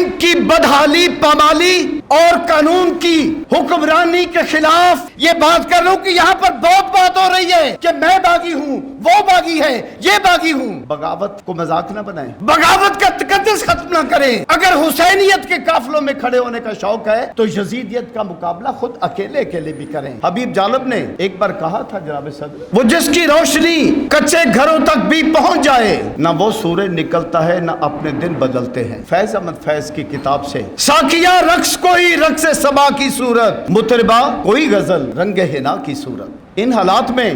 آئین کی بدحالی پامالی اور قانون کی حکمرانی کے خلاف یہ بات کر رہا ہوں کہ یہاں پر بہت بات ہو رہی ہے کہ میں باغی ہوں، وہ باغی ہے، یہ باغی ہوں۔ بغاوت کو مذاق نہ بنائیں، بغاوت کا تقدس ختم نہ کریں۔ اگر حسینیت کے قافلوں میں کھڑے ہونے کا شوق ہے تو یزیدیت کا مقابلہ خود اکیلے بھی کریں۔ حبیب جالب نے ایک بار کہا تھا جناب صدر، وہ جس کی روشنی کچے گھروں تک بھی پہنچ جائے، نہ وہ سورج نکلتا ہے نہ اپنے دن بدلتے ہیں۔ فیض احمد فیض کی کتاب سے۔ ساقیہ رقص کوئی رقص صبا کی صورت، مطربہ کوئی غزل رنگ حنا کی صورت۔ ان حالات میں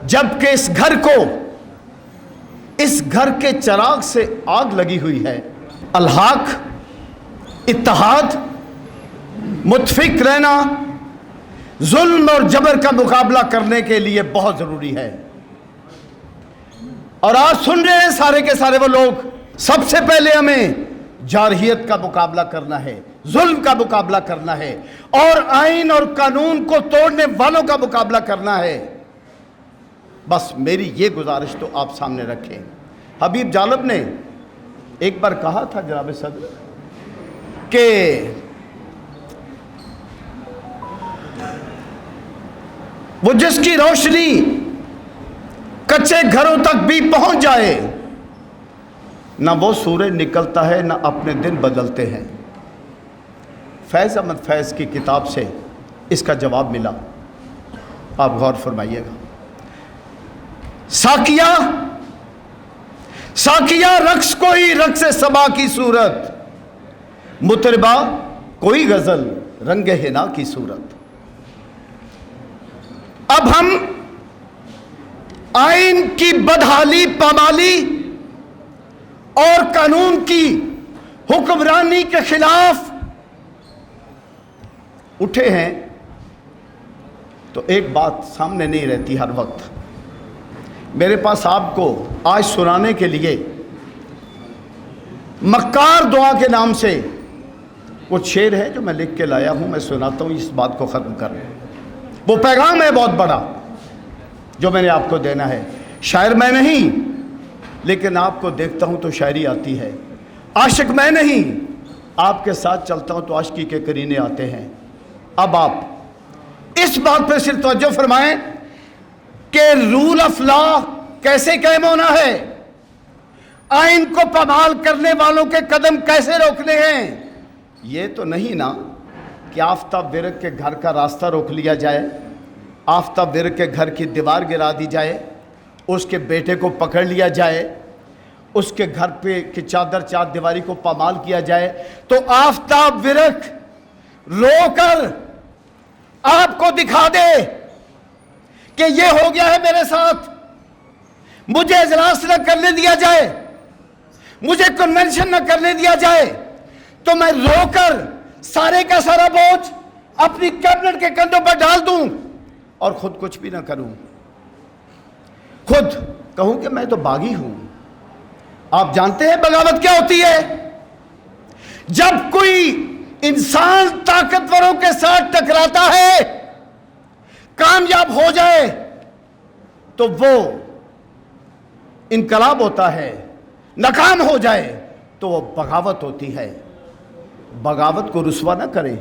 جب کہ اس گھر کے چراغ سے آگ لگی ہوئی ہے، الحاق، اتحاد، متفق رہنا ظلم اور جبر کا مقابلہ کرنے کے لیے بہت ضروری ہے۔ اور آج سن رہے ہیں سارے کے سارے وہ لوگ، سب سے پہلے ہمیں جارحیت کا مقابلہ کرنا ہے، ظلم کا مقابلہ کرنا ہے، اور آئین اور قانون کو توڑنے والوں کا مقابلہ کرنا ہے۔ بس میری یہ گزارش تو آپ سامنے رکھیں۔ حبیب جالب نے ایک بار کہا تھا جناب صدر کہ وہ جس کی روشنی کچے گھروں تک بھی پہنچ جائے، نہ وہ سورج نکلتا ہے نہ اپنے دن بدلتے ہیں۔ فیض احمد فیض کی کتاب سے اس کا جواب ملا، آپ غور فرمائیے گا۔ ساقیہ رقص کوئی رقص صبا کی صورت، مطربہ کوئی غزل رنگ حنا کی صورت۔ اب ہم آئین کی بدحالی پامالی اور قانون کی حکمرانی کے خلاف اٹھے ہیں تو ایک بات سامنے نہیں رہتی ہر وقت۔ میرے پاس آپ کو آج سنانے کے لیے مکار دعا کے نام سے کچھ شعر ہے جو میں لکھ کے لایا ہوں، میں سناتا ہوں اس بات کو ختم کریں۔ وہ پیغام ہے بہت بڑا جو میں نے آپ کو دینا ہے۔ شاعر میں نہیں، لیکن آپ کو دیکھتا ہوں تو شاعری آتی ہے۔ عاشق میں نہیں، آپ کے ساتھ چلتا ہوں تو عاشقی کے قرینے آتے ہیں۔ اب آپ اس بات پہ صرف توجہ فرمائیں کہ رول آف لا کیسے قائم ہونا ہے، آئین کو پامال کرنے والوں کے قدم کیسے روکنے ہیں۔ یہ تو نہیں نا کہ آفتاب ورق کے گھر کا راستہ روک لیا جائے، آفتاب ورق کے گھر کی دیوار گرا دی جائے، اس کے بیٹے کو پکڑ لیا جائے، اس کے گھر پہ کی چادر چار دیواری کو پامال کیا جائے، تو آفتاب ورق رو کر آپ کو دکھا دے کہ یہ ہو گیا ہے میرے ساتھ، مجھے اجلاس نہ کرنے دیا جائے، مجھے کنونشن نہ کرنے دیا جائے، تو میں رو کر سارے کا سارا بوجھ اپنی کیبنٹ کے کندھوں پر ڈال دوں اور خود کچھ بھی نہ کروں، خود کہوں کہ میں تو باغی ہوں۔ آپ جانتے ہیں بغاوت کیا ہوتی ہے؟ جب کوئی انسان طاقتوروں کے ساتھ ٹکراتا ہے، کامیاب ہو جائے تو وہ انقلاب ہوتا ہے، ناکام ہو جائے تو وہ بغاوت ہوتی ہے۔ بغاوت کو رسوا نہ کریں۔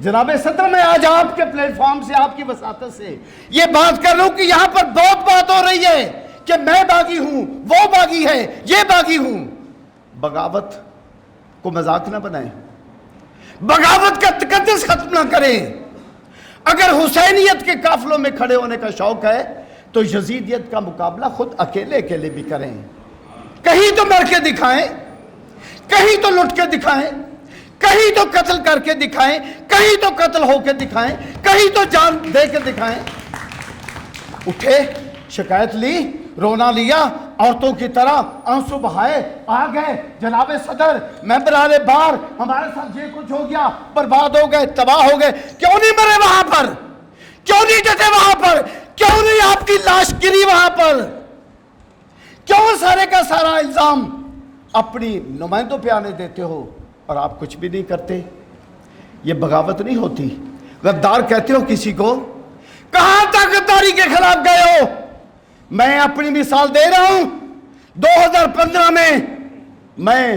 جناب صدر، میں آج آپ کے پلیٹ فارم سے، آپ کی وساطت سے یہ بات کر رہا ہوں کہ یہاں پر بہت بات ہو رہی ہے کہ میں باغی ہوں، وہ باغی ہے، یہ باغی ہوں۔ بغاوت کو مذاق نہ بنائیں، بغاوت کا تقدس ختم نہ کریں۔ اگر حسینیت کے قافلوں میں کھڑے ہونے کا شوق ہے تو یزیدیت کا مقابلہ خود اکیلے بھی کریں۔ کہیں تو مر کے دکھائیں، کہیں تو لٹ کے دکھائیں، کہیں تو قتل کر کے دکھائیں، کہیں تو قتل ہو کے دکھائیں، کہیں تو جان دے کے دکھائیں۔ اٹھے، شکایت لی، رونا لیا، عورتوں کی طرح آنسو بہائے، آ گئے جناب صدر ممبران بار، ہمارے ساتھ یہ کچھ ہو گیا، برباد ہو گئے، تباہ ہو گئے۔ کیوں نہیں مرے وہاں پر؟ کیوں نہیں ڈٹے وہاں پر؟ کیوں نہیں آپ کی لاش گری وہاں پر؟ کیوں سارے کا سارا الزام اپنی نمائندوں پہ آنے دیتے ہو اور آپ کچھ بھی نہیں کرتے؟ یہ بغاوت نہیں ہوتی۔ غدار کہتے ہو کسی کو؟ کہاں تک غداری کے خلاف گئے ہو؟ میں اپنی مثال دے رہا ہوں۔ 2015 میں میں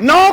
9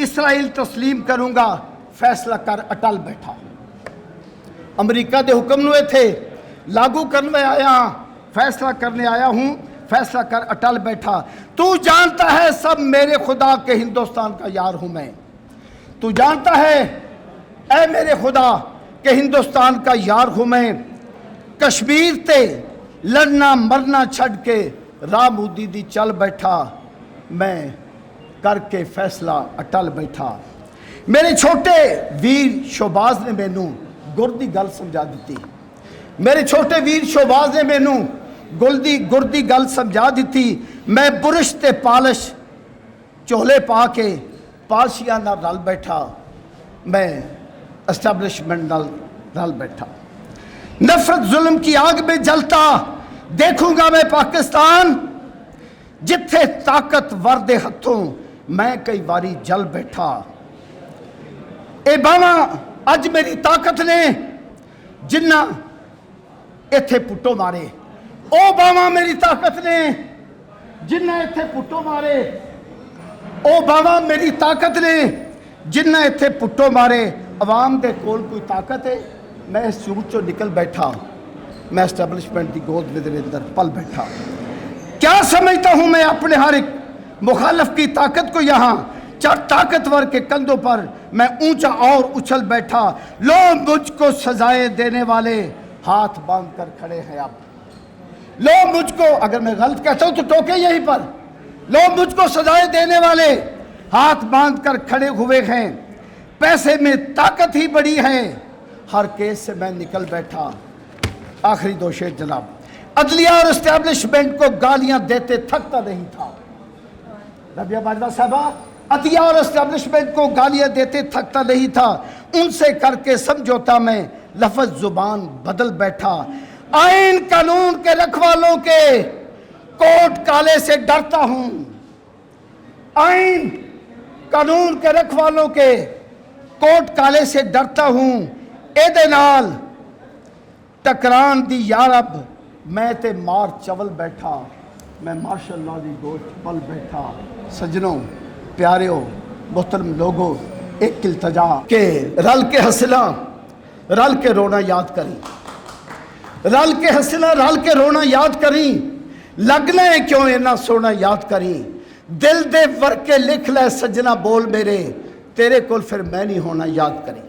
اسرائیل تسلیم کروں گا فیصلہ کر اٹل بیٹھا امریکہ دے حکم نوے تھے لاگو کرنے آیا فیصلہ کرنے آیا ہوں فیصلہ کر اٹل بیٹھا تو جانتا ہے سب میرے خدا کے ہندوستان کا یار ہوں میں تو جانتا ہے اے میرے خدا کہ ہندوستان کا یار ہوں میں کشمیر تے لڑنا مرنا چھڑ کے راہ مودی دی چل بیٹھا میں کر کے فیصلہ اٹل بیٹھا میرے چھوٹے ویر شہباز نے مینوں گردی گل سمجھا دیتی میرے چھوٹے ویر شہباز نے مینوں گردی گل سمجھا دیتی میں برش تے پالش چولے پا کے پالشیاں نہ رل بیٹھا میں اسٹیبلشمنٹ رل بیٹھا نفرت ظلم کی آگ میں جلتا دیکھوں گا میں پاکستان جتھے طاقت وردے ہتھوں میں کئی باری جل بیٹھا اے باواں اج میری طاقت نے جنہ ایتھے پٹو مارے او باواں میری طاقت نے جنہ ایتھے پٹو مارے او باواں میری طاقت نے جنہ ایتھے پٹو مارے عوام دے کول کوئی طاقت ہے میں اس چوٹ چو نکل بیٹھا میں اسٹیبلشمنٹ دی گود میں اندر پل بیٹھا کیا سمجھتا ہوں میں اپنے ہر ایک مخالف کی طاقت کو یہاں چار طاقتور کے کندھوں پر میں اونچا اور اچھل بیٹھا لو مجھ کو سزائیں دینے والے ہاتھ باندھ کر کھڑے ہیں اب لو مجھ کو اگر میں غلط کہتا ہوں تو ٹوکے یہیں پر لو مجھ کو سزائیں دینے والے ہاتھ باندھ کر کھڑے ہوئے ہیں پیسے میں طاقت ہی بڑی ہے ہر کیس سے میں نکل بیٹھا آخری دو شعر جناب عدلیہ اور اسٹیبلشمنٹ کو گالیاں دیتے تھکتا نہیں تھا ربیہ باجوہ صاحبہ عدلیہ اور اسٹیبلشمنٹ کو گالیاں دیتے تھکتا نہیں تھا ان سے کر کے سمجھوتا میں لفظ زبان بدل بیٹھا آئین قانون کے رکھوالوں کے کوٹ کالے سے ڈرتا ہوں آئین قانون کے رکھوالوں کے کوٹ کالے سے ڈرتا ہوں اے دے نال ٹکران دی یارب میں تے مار چول بیٹھا میں ماشاء اللہ دی گوشت پل بیٹھا سجنوں پیاریوں محترم لوگوں ایک التجا کہ رل کے ہنسنا رل کے رونا یاد کریں رل کے ہنسنا رل کے رونا یاد کریں لگنا ہے کیوں اینا سونا یاد کریں دل دے ورکے لکھ لے سجنا بول میرے تیرے کول پھر میں نہیں ہونا یاد کریں